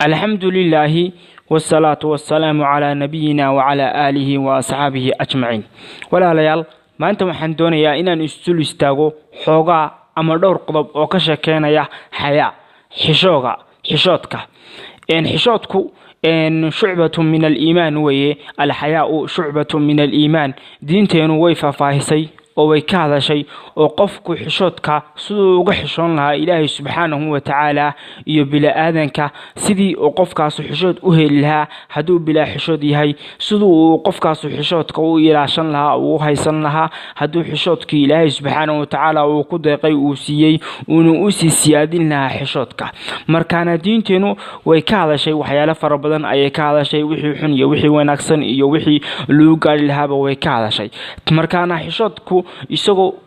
الحمد لله والصلاة والسلام على نبينا وعلى آله وأصحابه أجمعين. ولا ليال ما أنت waxaan doonayaa inaan istul istaago xoogaa ama dhowr qodob oo ka sheekeynaya xayaa xishoodka xishoodku شعبة من الإيمان وهي الحياء شعبة من الإيمان دينتين ويفا فاهسي oo way ka hadashay oo qofku xishoodka sidoo uga xishoon lahaa Ilaahay subhanahu wa ta'ala iyo bilaadanka sidii oo qofkaas xishood u heli lahaa haduu bilaa xishood yahay sidoo qofkaas xishoodka u ilaashan lahaa oo haysan lahaa haduu xishoodkii Ilaahay subhanahu wa ta'ala uu ku deeqay uu siiyay uu siyaadin lahaa xishoodka markaana diinteenu way ka hadashay waxyaalo fara badan ay ka hadashay wixii xun iyo wixii wanaagsan iyo wixii loo gaari lahaa way ka hadashay markaana xishoodku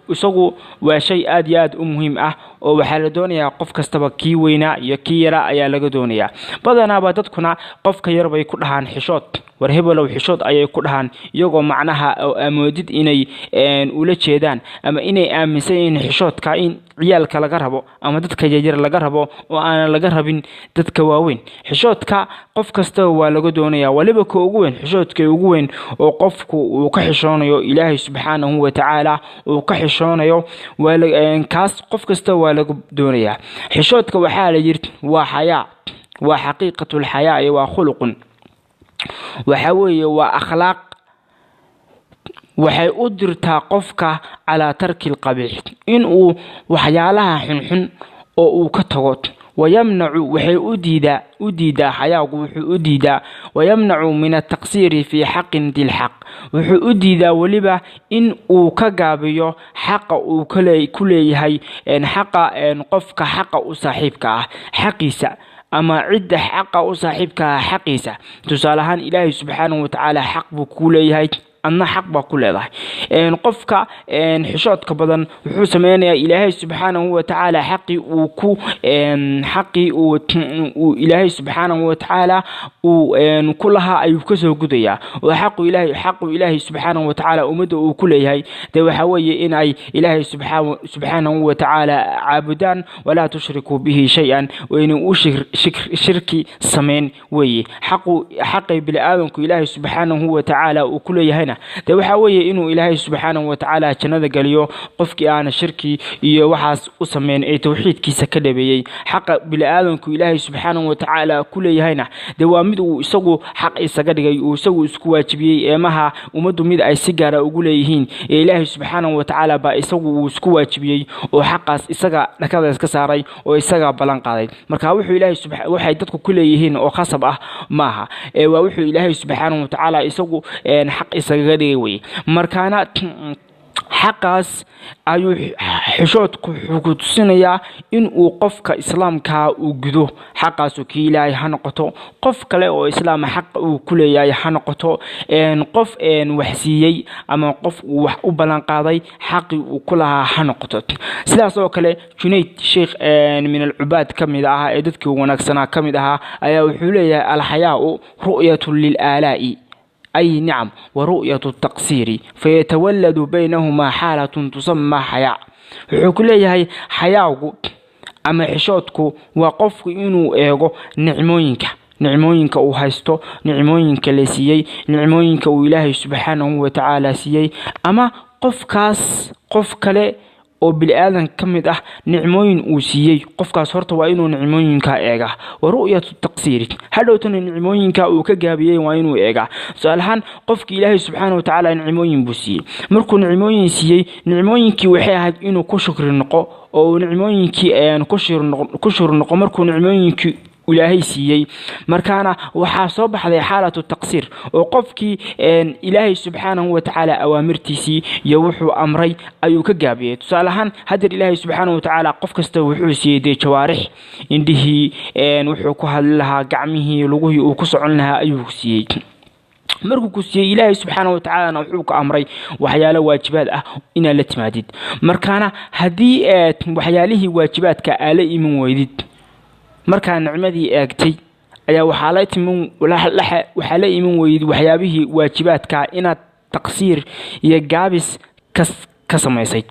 isagu waa shay aad iyo aad u muhiim ah oo waxa la doonayaa qof kastaba kii weynaa iyo kii yara ayaa laga doonayaa badanaaba dadkuna qofka yar bay ku dhahaan xishood war heblow xishood ayay ku dhahaan iyagoo macnaha amoodid inay ula jeedaan ama inay aaminsan in xishoodka in ciyaalka laga rabo ama dadka yaryar laga rabo oo aan laga rabin dadka waaweyn xishoodka qof kasta waa laga doonayaa waliba ka ugu weyn xishoodka ugu weyn oo qofku uu ka xishoonayo Ilaahay subhanahu wa ta'ala uu ka xishoonayo kaas qof kasta waa laga doonayaa xishoodka waxa la yiri waa xayaa waa xaqiiqatul xayaa iyo waa khuluqun waxa weeye waa akhlaaq waxay u dirtaa qofka ala tarkil qabiih in uu waxyaalaha xunxun oo uu ka tago ويمنع وحي أديدا حياق وحي أديدا ويمنع من التقصير في حق ذي الحق وحي أديدا ولبا إن وكجابيو حق كلي إن حق إن قفك حق أصاحبك حقيسة أما عد حق أصاحبك حقيسة تسالهان إلهي سبحانه وتعالى حق بكلي أنا حق بقول هذا إن قفك إن حشوتك بدن وحوس مانع إلهي سبحانه وتعالى حقي وكو إن حقي وإلهي سبحانه وتعالى وإن كلها أيوكسه قضية وحق إلهي سبحانه وتعالى أمده وكلها ده حوي إن أي إلهي سبحانه وتعالى عابدان ولا تشركوا به شيئا وإن شركي سمين وي حقي بالآدم إلهي سبحانه وتعالى وكلها ده waxa weeye inuu Ilaahay subhanahu wa ta'ala jannada galiyo qofkii aan shirki iyo waxaas u sameeyay ee tawxiidkiisa ka dhabeeyay xaq bilaadanku Ilaahay subhanahu wa ta'ala kuleeyahayna de waa mid uu isagu xaq isaga dhigay uu isagu isku waajibiyay eemaha umadu mid ay si gaar ah ugu leeyihiin ee Ilaahay subhanahu wa ta'ala ba isagu uu isku waajibiyay oo xaqaas isaga dhakada iska saaray oo isaga balan qaaday marka wuxuu Ilaahay subhanahu waxay dadku ku leeyihiin oo khasab ah maaha ee waa wuxuu Ilaahay subhanahu wa ta'ala isagu xaq isaga غريوي مركانا حقاس ayuu xishoodku ku tusinaya in uu qofka islaamka uu gudo xaqaas oo Ilaahay ha noqoto qof kale oo islaam xaq uu ku leeyahay ha noqoto qof wax siiyay ama qof wax u balan qaaday xaqi uu ku lahaa ha noqoto sidaas oo kale Junayd Sheikh min al-Ubad kamid ah ee dadkii wanaagsanaa kamid ah ayaa wuxuu leeyahay al-hayaa'u ru'yatu lil-ala'i أي نعم ورؤية التقصير فيتولد بينهما حالة تسمى حياء حكولي هاي حياء أما حشوتك وقفك إنو إيغو نعموينك أو هايستو نعموينك لسيي نعموينك وإلهي سبحانه وتعالى سيي أما قفك لي oo bilaadan kamid ah nicmooyin uu siiyay qofkaas horta waa inuu nicmooyinka eega waru'yatu taqsiir hadhowtan nicmooyinka uu ka gaabiyay waa inuu eega su'aalahan qofkii Ilaahay subhanahu wa ta'ala nicmooyin buu siiyay markuu nicmooyin siiyay nicmooyinkii waxay ahayd inuu ku shukri noqo oo nicmooyinkii ku shukri noqo markuu nicmooyinkii إلهي سيي مركانا وحاسو بحذي حالة التقصير وقفكي إلهي سبحانه وتعالى أوامرتيسي يوحو أمري أيوك جابيه تسالهان هدر إلهي سبحانه وتعالى قفك استوحو سيدي جوارح عنده وحو كهلها قعمه لغوه وكسعنها أيوك سيي markuu ku siiyay Ilaahay subhanahu wa ta'ala wuxuu ku amray waxyaalo waajibaad ah in la timaadid markaana hadii waxyaalihi waajibaadka aala iman weydid markaan nicmadii eegtay ayaa waxa la iman weeyid waxyaabihii waajibaadka inaad taqsiir iyo gaabis ka samaysay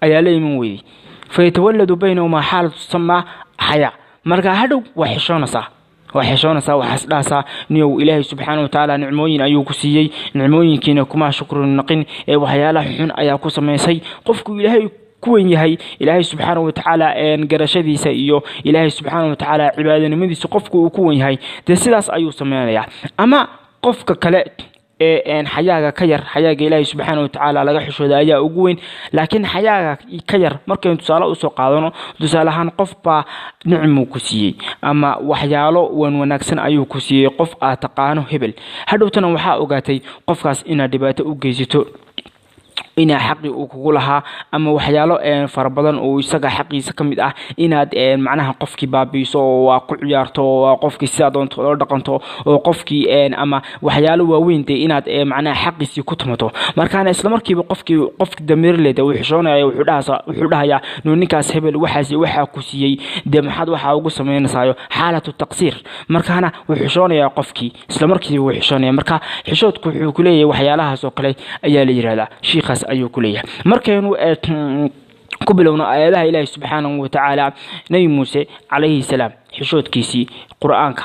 ayaa la iman weeyid faytawalladu baynahuma xaalatu sama haya marka hadhow waa xishoonaysaa وحشونaysaa waxaas dhaasaa niyow ilaahay subxaanahu wa ta'ala nicmooyin ayuu ku siiyay nicmooyinkiina kuma shukrin naqin ee waxyaalaha xun ayaa ku sameysay qofku ilaahay kuwan yahay ilaahay subxaanahu wa ta'ala garashadiisa iyo ilaahay subxaanahu wa ta'ala cibaadadiisa qofku uu kuwan yahay sidaas ayuu sameeyaa ama qofka kale xayaaga ka yar xayaaga ilaahay subxaanahu wa ta'ala laga xishooda ayaa ugu weyn laakiin xayaaga ka yar markay tusaale u soo qaadano tusaalahan qof baa nicmo ku siiyay ama waxyaalo wanaagsan ayuu ku siiyay qof aad taqaano hebel hadhowtana waxa ogaatay qofkaas inaad dhibaato u geysato ina xaqi uu kugu lahaa ama waxyaalo farabadan oo isaga xaqiisa kamid ah inaad macnaha qofkii baabiiso oo waa ku ciyaarto oo qofkii sida doonto oo dhaqanto oo qofkii ama waxyaalo waaweyn inaad macnaha xaqiisi ku tumato markaana isla markiiba qofkii dameerleeda uu xishoonayo wuxuu dhahayaa ninkaas hebel waxa ku siiyay maxad waxa ugu sameynaysaa xaalatu taqsiir markaana wuxuu xishoonayaa qofkii isla markiiba wuxuu xishoonayaa marka xishoodku wuxuu ku leeyahay waxyaalahaas oo kale ayaa la yiraahdaa shiikhaas ayuu ku leeyahay markaynu ku bilowno aayadaha ilaahay subxaanahu wa ta'ala nabi muuse calayhi salaam xishoodkiisii quraanka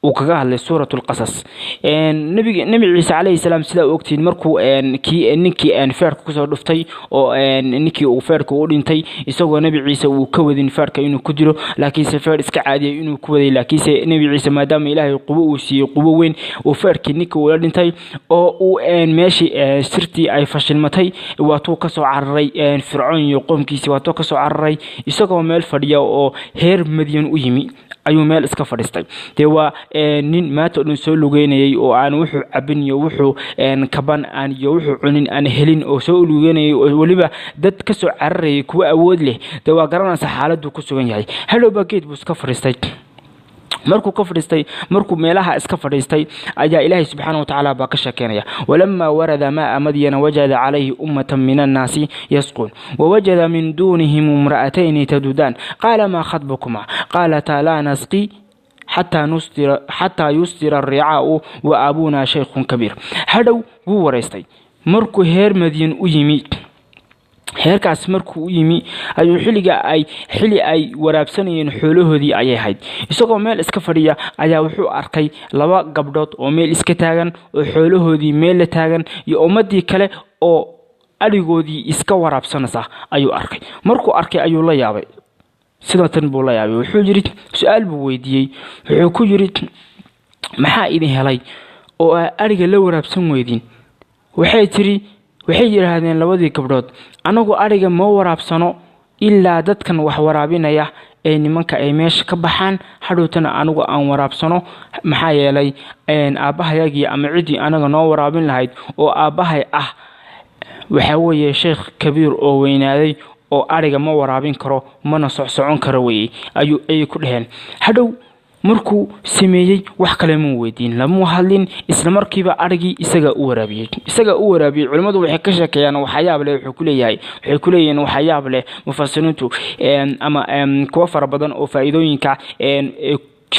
وكجاه لسورة القصص نبي عيسى عليه السلام سلا وقتين مركو نكي فارك كسر دفتي أو نكي وفارك ودينتي يسوى نبي عيسى وكودين فارك إنه كدره لكن سفار إسك عادي إنه كودي لكن نبي عيسى ما دام إله قوة وفارك نكي ودينتي أو ماشي سرتي أي فشل متي واتوكسوا عرّي فرعون يقوم كيسي واتوكسوا عرّي يسوى مال فريا أو هير مدين ويمي ayuu meel iska fadhiistay waa nin maanta uu soo lugeynayay oo aan wuxuu cabin iyo wuxuu kaban aan iyo wuxuu cunin aan helin oo soo lugeynayay waliba dad ka soo cararayay kuwa awood leh waa garanaysa xaaladdu ku sugan yahay halowba geed buu iska fadhiistay markuu ka fadhiistay markuu meelaha iska fadhiistay ayaa ilaahay subxaanahu wa ta'ala baa ka sheekeynaya walamma warada ma madyana wajada alayhi ummatan min an-nas yasqun wa wajada min dunihim imra'atayn tadudan qala ma khatbukuma qalata la nasqi حتى يصدر الرعاء وابونا شيخ كبير هدو هو وريستay markuu heer madyan u yimid heerkaas markuu yimi ayuu xili ay waraabsanayeen xoolahoodii ayay ahayd isagoo meel iska fadhiya ayaa wuxuu arkay laba gabdhood oo meel iska taagan oo xoolahoodii meel la taagan iyo ummadii kale oo arigoodii iska waraabsanaysa ayuu arkay markuu arkay ayuu la yaabay sidatan buu la yaabay wuxuu yiri su'aal buu weydiiyay wuxuu ku yiri maxaa idin helay oo ariga la waraabsan weydin waxay yiraahdeen labadii gabdhood anagu ariga ma waraabsano ilaa dadkan wax waraabinaya ee nimanka ay meesha ka baxaan hadhowtana anagu aan waraabsano maxaa yeelay aabahayagii ama cidii anaga noo waraabin lahayd oo aabahay ah waxa weeye sheekh kabiir oo weynaaday oo ariga ma waraabin karo mana socon karo ayuu ku dhaheen hadhow markuu sameeyay wax kale ma weydiin lama hadlin isla markiiba arigii isaga u waraabiyay culimadu waxay ka sheekayaan waxyaab leh wuxuu ku leeyahay waxyaab leh mufassiriintu ama kuwa fara badan oo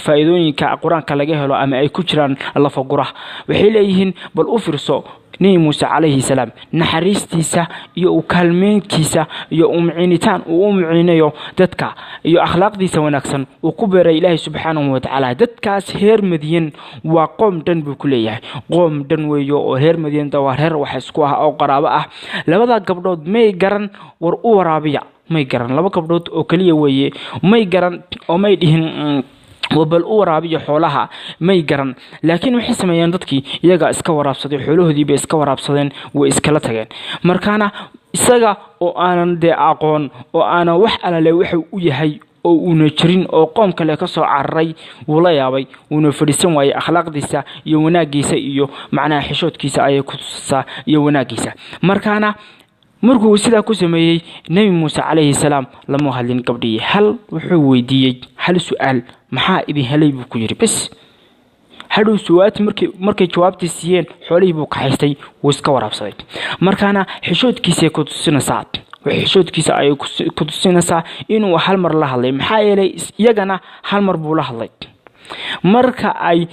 faa'iidooyinka quraanka laga helo ama ay ku jiraan lafa guraha waxay leeyihiin bal u fiirso نبي موسى عليه السلام نحريستيسا يو كالمينكيسا يو أمعينيتان وأمعينيو دادكا يو أخلاق ديسا ونكسن وكبر إلهي سبحانه وتعالى دادكاس هير مدين وقوم دن بكليه قوم دن ويو هير مدين دوار هير وحسكوها أو قرابة لبدا قبضود مي قرن ورقو رابيع مي قرن لبدا قبضود أو كليه ويه مي قرن أو مي دهن وبل ورابي حولها ما يقرن لكن وحي سميان dadkii iyaga iska waraabsaday xoolahoodii bay iska waraabsadeen way iskala tageen markaana isaga oo aanan aqoon oo aana wax alale waxa uu yahay oo una jirin oo qoom kale ka soo cararay wala yaabay una fadhiisan waayay akhlaaqdiisa iyo wanaagiisa iyo macnaha xishoodkiisa ay ku tusaa iyo wanaagiisa markaana markuu sida ku sameeyay nabi Muuse calayhi salaam lama hadlin gabdhii hal wuxuu weydiiyay hal su'aal maxaa idin helay buu ku yiri bas haduu su'aat markay jawaabtii siiyeen xoolihii buu ka haystay wuu iska waraabsaday markaana xishoodkiisa ku tusinaysaa xishoodkiisa ay ku tusinaysaa inuu hal mar la hadlay maxaa yeelay iyagana hal mar buu la hadlay marka ay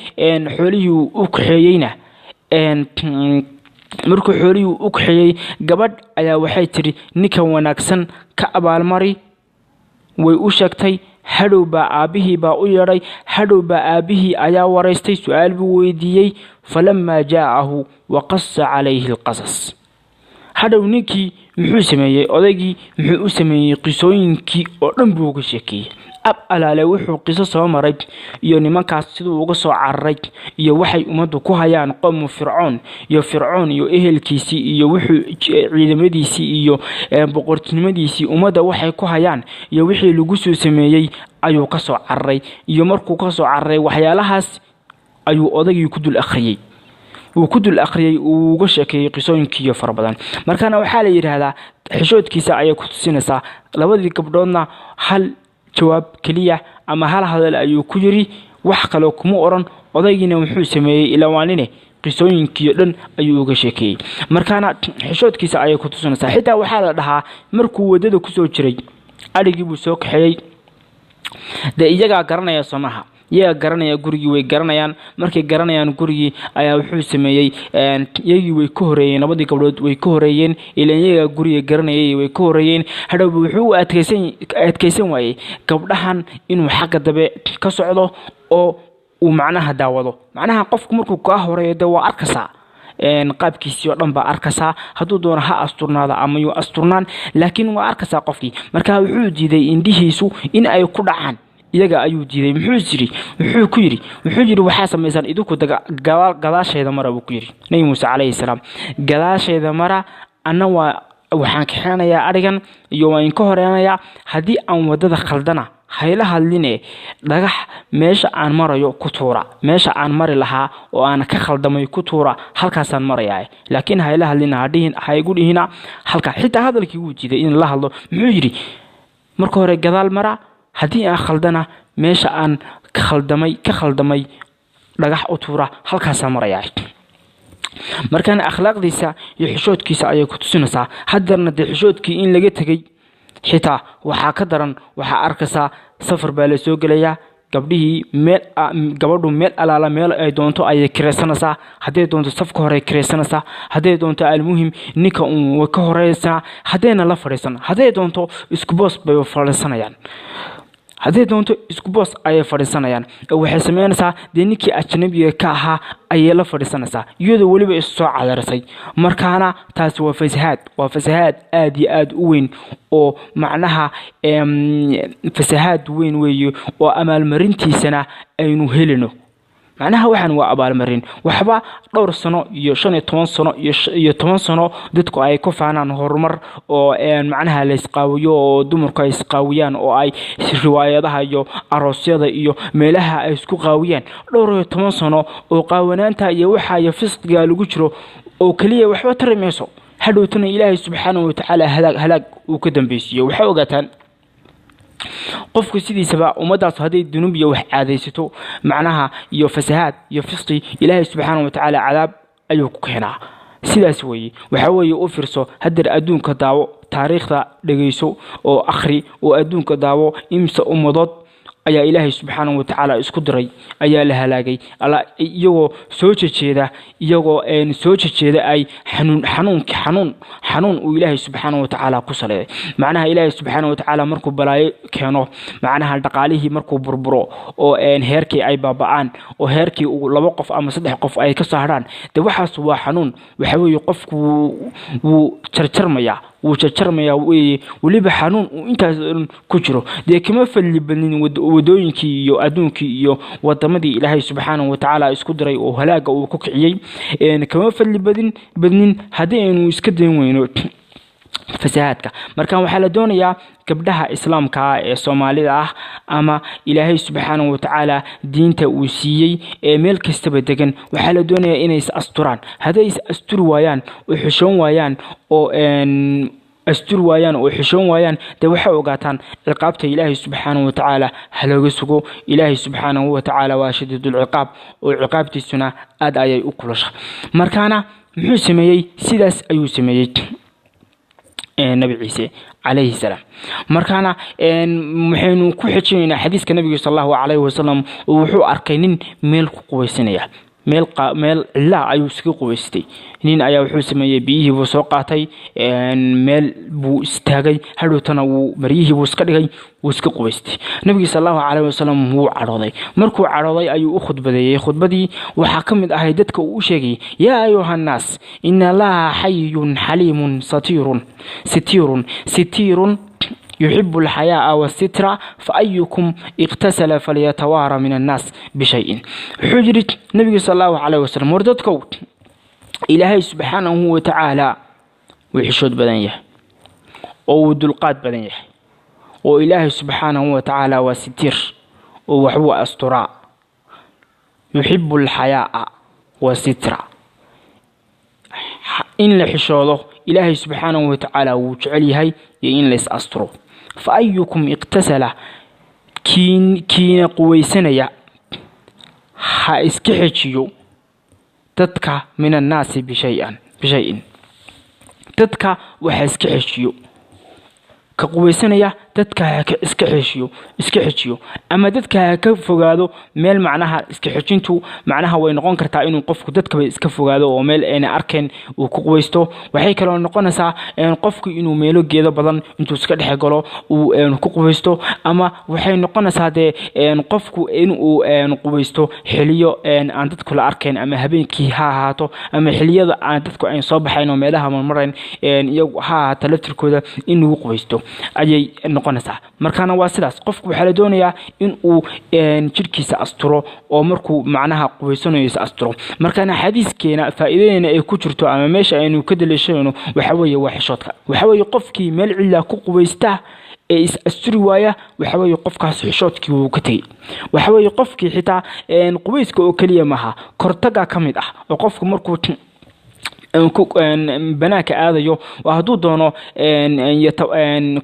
xoolihii u kaxeeyayna markuu xoolihii u kaxeeyay gabadh ayaa waxay tiri ninkan wanaagsan ka abaalmari way u sheegtay hadhow baa aabihii baa u yeedhay hadhow baa aabihii ayaa waraystay su'aal buu weydiiyey falammaa jaa'ahu waqassa calayhi alqasas hadhow ninkii muxuu sameeyey odaygii muxuu u sameeyey qisooyinkii oo dhan buu uga sheekeeyey ab alaale wuxuu qiso soo maray iyo nimankaas siduu uga soo cararay iyo waxay umadu ku hayaan qowmu fircoon iyo ehelkiisii iyo wuxuu ciidamadiisii iyo boqortinimadiisii umada waxay ku hayaan iyo wixii lagu soo sameeyay ayuu ka soo cararay iyo markuu ka soo cararay waxyaalahaas ayuu odaygii ku dul akhriyay uu uga sheekeeyay qisooyinkii fara badan markaana waxaa la yiraahdaa xishoodkiisa ayay ku tusinaysaa labadii gabdhoodna hal jawaab kaliya ama hal hadal ayuu ku yiri wax kale kuma oran odaygiina wuxuu sameeyay ilaa waanine qisooyinkii dhan ayuu uga sheekeeyay markaana xishoodkiisa ayay ku tusinaysaa xitaa waxaa la dhahaa markuu wadada ku soo jiray arigii buu soo kaxeeyay iyaga garanaya Soomaha iyaga garanaya gurigii way garanayaan markay garanayaan gurigii ayaa wuxuu sameeyay iyagii way ka horeeyeen labadii gabdhood way ka horeeyeen ilaa iyaga guriga garanayay way ka horeeyeen hadhow wuxuu adkaysan waayay gabdhahan inuu xaq dabe ka socdo oo uu macnaha daawado macnaha qofku markuu ka horeeyo waa arkasa qaabkiisii oo dhan baa arkasa haduu doono ha asturnaada ama uu asturnaan laakiin waa arkasa qofkii marka wuxuu diiday indhihiisu in ay ku dhacaan iyaga ayuu diiday wuxuu ku yiri waxa sameeysan idinku gadaasheeda mara buu ku yiri nabi Muuse calayhi salaam gadaasheeda mara ana waxaan ka xanayaa arigan iyo waan ka horeenayaa hadii aan wadada khaldana hayla hadline dhagax meesha aan marayo ku tuura meesha aan mari lahaa oo aan ka khaldamay ku tuura halkaas aan marayaa laakiin hayla hadlina hadhiin haygu dhihina halka xitaa hadalkii uu jiiday in la hadlo muxuu yiri marka hore gadaal mara hadii aan khaldana meesha aan ka khaldamay dhagax u tuura halkaas aan marayaa markaan akhlaaqdiisa iyo xishoodkiisa ay ku tusinaysaa hadarna xishoodkii in laga tagay xitaa waxa ka daran waxa arkaysa safar baa la soo galaya gabadhu meel alaala meel ay doonto ay kireysanaysaa hadee doonto safka hore kireysanaysaa hadee doonto almuhim ninka uu ka horeysa hadeena la fariisan hadee doonto isku boos bay fariisanayaan hadee doonto isku boos ay fariisanayaan waxay sameynaysaa ninkii ajnabiga ka ahaa ay la fariisanaysaa iyadoo waliba soo cadarsay markaana taas waa fasahaad aad iyo aad u weyn oo macnaha fasahaad weyn weeyo oo amaalmarintiisana aynu helino macnaha waxaan waa abaalmarin waxba dhowr sano iyo 15 sano iyo 10 sano dadku ay ku faanaan horumar oo macnaha la isqaawiyo oo dumarku ay isqaawiyaan oo ay riwaayadaha iyo aroosyada iyo meelaha ay isku qaawiyaan dhowr iyo 10 sano oo qaawanaanta iyo waxa ay fisqiga lagu jiro oo kaliya waxba tarimayso hadhowtana Ilaahay subhanahu wa ta'ala halaag uu ka dambeeyay waxa ogaataan qofku sidiisaba umadaas haday dunuub iyo wax caadeysato macnaha iyo fasahaad iyo fisqi Ilaahay subhanahu wa ta'ala cadaab ayuu ku keenaa sidaas waxa weeye u fiirso hadar adduunka daawo taariikhda dhageyso oo akhri oo adduunka daawo imsa umadood ayaa Ilaahay subhanahu wa ta'ala isku diray ayaa la halaagay iyagoo soo jeejeeda ay xanuun uu Ilaahay subhanahu wa ta'ala ku saleeyay macnaha Ilaahay subhanahu wa ta'ala markuu balaayo keeno macnaha dhaqaalihii markuu burburo oo heerkii ay baaba'aan oo heerkii uu 2 qof ama 3 qof ay ka saaraan waxaas waa xanuun waxa weeye qofku wuu jarjarmaya waliba xanuun uu intaas ku jiro kama fadli badnin wadooyinkii iyo adduunkii iyo wadamadii Ilaahay subhanahu wa ta'ala isku diray oo halaaga uu ku kiciyay kama fadli badnin hadii aynu iska dayn weyno fasahaadka markaan waxa la doonayaa gabdhaha islaamka ee Soomaalida ama Ilaahay subhanahu wa ta'ala diinta uu siiyay meel kastaba degan waxa la doonayaa inay is asturaan haday is asturi waayaan oo xishoon waayaan oo xishoon waayaan waxa ogaataan ciqaabta Ilaahay subhanahu wa ta'ala halooga sugo Ilaahay subhanahu wa ta'ala waa shadiidul ciqaab oo ciqaabtiisuna aad ayay u kulasha markaana muxuu sameeyay sidaas ayuu sameeyay nabi Ciise عليه السلام markaana waxaynu ku xijinaynaa xadiiska nabiga sallallahu alayhi wasallam oo wuxuu arkay nin meel ku quweysanaya meel cidla ayuu iska qubaystay. nin ayaa wuxuu sameeyay biyihii buu soo qaatay meel buu istaagay hadhowtana wuu mariyihii buu iska dhigay wuu iska qubaystay. nabiga sallallahu alayhi wasallam wuu cadhooday. markuu cadhooday ayuu u khudbadeeyay. khudbadii waxaa ka mid ahay dadka uu sheegay yaa ayuha nnaas inna allaha xayyun xaliimun sitirun يحب الحياء والستر فأيكم اغتسل فليتوارى من الناس بشيء. حجرة النبي صلى الله عليه وسلم وردتكو إلهي سبحانه وتعالى وحشود بدنيه أو دلقات بدنيه وإلهي سبحانه وتعالى وستير وحو أستراء يحب الحياء والستر إن لحشوده إلهي سبحانه وتعالى وجعليه إن ليس أسترو. فأيكم اغتسل كين قويسنيا ها اسكحجيو تدكا من الناس بشيء تدكا وها اسكحجيو كقويسنيا تدكا اسكحجيو أما تدكا كفوغادو ميل معناها اسكحجينتو معناها way noqon kartaa inuu qofku dadka bay iska fogaado oo meel aan arkeen uu ku quweysto. waxay kale oo noqonaysaa qofku inuu meelo geedo badan intuu iska dhex galo uu ku quweysto. ama waxay noqonaysaa qofku inuu quweysto xiliyo aan dadku la arkeen ama habeenkii ha ahaato ama xiliyada aan dadku ay soo baxayn oo meelaha marmareen iyagu ha ahaato laftirkooda inuu quweysto ayay noqonaysaa. markaana waa sidaas qofku waxa la doonayaa in uu jirkiisa asturo oo markuu macnaha quweysanayo asturo. markaana xadiiskeena faa'iideena ay ku jirto ama meesha aynu ka daleeshayno waxa weeye waa xishoodka. waxa weeye qofkii meel cilla ku quweysta ee is asturi waaya waxa weeye qofkaas xishoodkii uu ka tagay. waxa weeye qofkii xitaa quweyska oo kaliya maaha kortaga ka mid ah oo qofku markuu banaanka aadayo haduu doono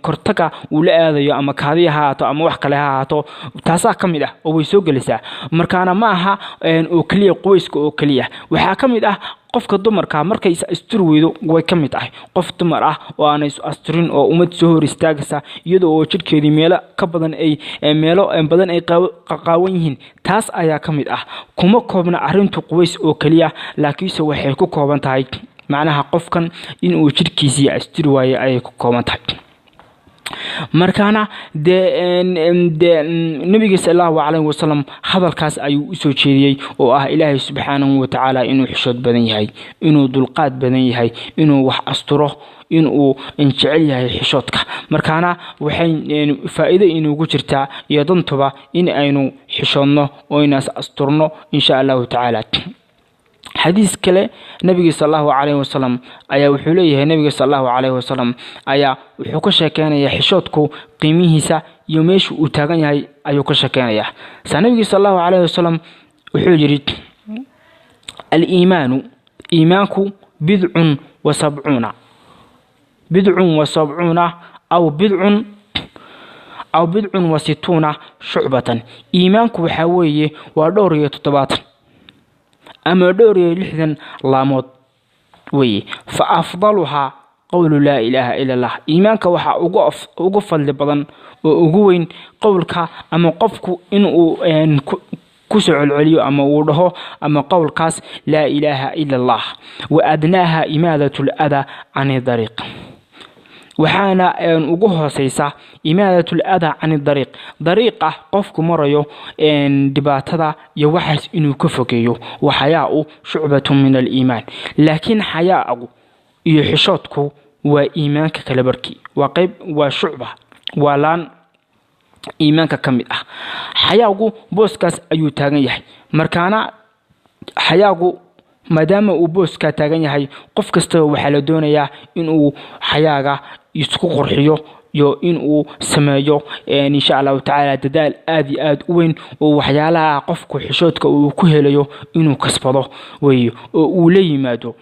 kortaga uu la aadayo ama kaadiya ha ahaato ama wax kale ha ahaato taasaa ka mid ah oo way soo gelaysaa. markaana ma aha oo kaliya quweyska oo kaliya. waxaa ka mid ah qofka dumarka markay is asturi weydo way ka mid tahay qof dumar ah oo aan is asturin oo umad soo hor istaagaysa iyadoo oo jirkeedii meelo ka badan ay qaqaawan yihiin. taas ayaa ka mid ah. kuma koobna arintu quweys oo kaliya laakiinse waxay ku kooban tahay macnaha qofkan inuu jirkiisa asturi waayo ayay ku kooban tahay. markaana nabiga sallallahu alayhi wasallam hadalkaas ayuu u soo jeediyay oo ah ilaahay subhanahu wa ta'ala inuu xishood badan yahay inuu dulqaad badan yahay inuu wax asturo inuu jecel yahay xishoodka. markaana waxay faa'iido inoogu jirtaa iyo dantuba in aynu xishoodno oo inaas asturno insha Allah ta'ala. حديث كله نبي صلى الله عليه وسلم أيا وحوليه نبي صلى الله عليه وسلم أيا وحكش كان يحشوتكو قيمه سا يوميش وتاجن هاي أيوكش كان يح سنبي صلى الله عليه وسلم وحجرت الإيمان إيمانكو بضع وسبعون أو بضع وستون شعبة. إيمانكو حويه ودورية تطبات أما دوري لحدا لامود وي فأفضلها قول لا إله إلا الله. إيمانك وحا أقفل لبضن وأقوين قولك أما قفك إنه كسع العلي أما وضعه أما قول كاس لا إله إلا الله وأدناها إمادة الأذى عن الطريق. وحانا ugu hooseysa imaadatul adaa can dariiqa qofku marayo dibaatada iyo waxaas inuu ka fogeeyo waxayaa shucbatun min al-iimaan. laakiin xayaagu iyo xishoodku waa iimaanka kala barki waa qayb waa shucba waa laan iimaanka kamid ah. xayaagu booskaas ayuu taagan yahay. markaana xayaagu maadaama uu booska taagan yahay qof kasta waxa la doonayaa inuu xayaaga isku qurxiyo iyo inuu sameeyo insha Allah ta'ala dadaal aad u weyn oo waxyaalaha qofku xishoodka uu ku helayo inuu kasbado weeyo oo uu la yimaado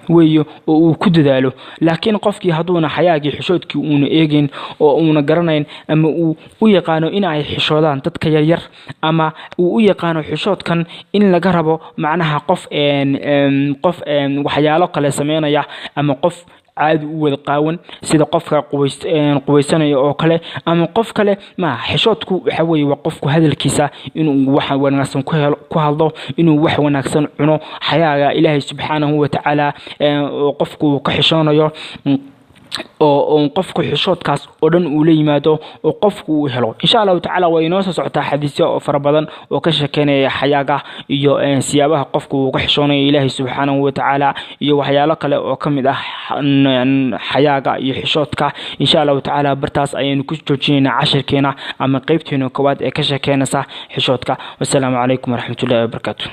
weeyo oo uu ku dadaalo. laakiin qofkii haduuna xayaagii xishoodkii uuna eegin oo uuna garanayn ama uu u yaqaano in ay xishoodaan dadka yaryar ama uu u yaqaano xishoodkan in laga rabo macnaha qof waxyaalo kale sameynaya ama qof caadi u wada qaawan sida qofka qubaysanaya oo kale ama qof kale ma xishoodku waxa weeye waa qofku hadalkiisa inuu wax wanaagsan ku hadlo inuu wax wanaagsan cuno xayaaga ilaahay subxaanahu wa tacaala qofku ka xishoonayo oo qofku xishoodkaas oo dhan uu la yimaado oo qofku uu helo insha Allah taala way inoo soo socotaa xadiisyo oo fara badan oo ka sheekeynaya xayaaga iyo siyaabaha qofku uu ka xishoonayo ilaahay subxaanahu wa tacaala iyo waxyaalo kale oo kamid ah xayaaga iyo xishoodka insha Allah taala bartaas ayaynu ku joojinaynaa cashirkeena ama qaybteena koowaad ee ka sheekeynaysa xishoodka. Wassalaamu calaykum waraxmatullaahi wabarakaatuh.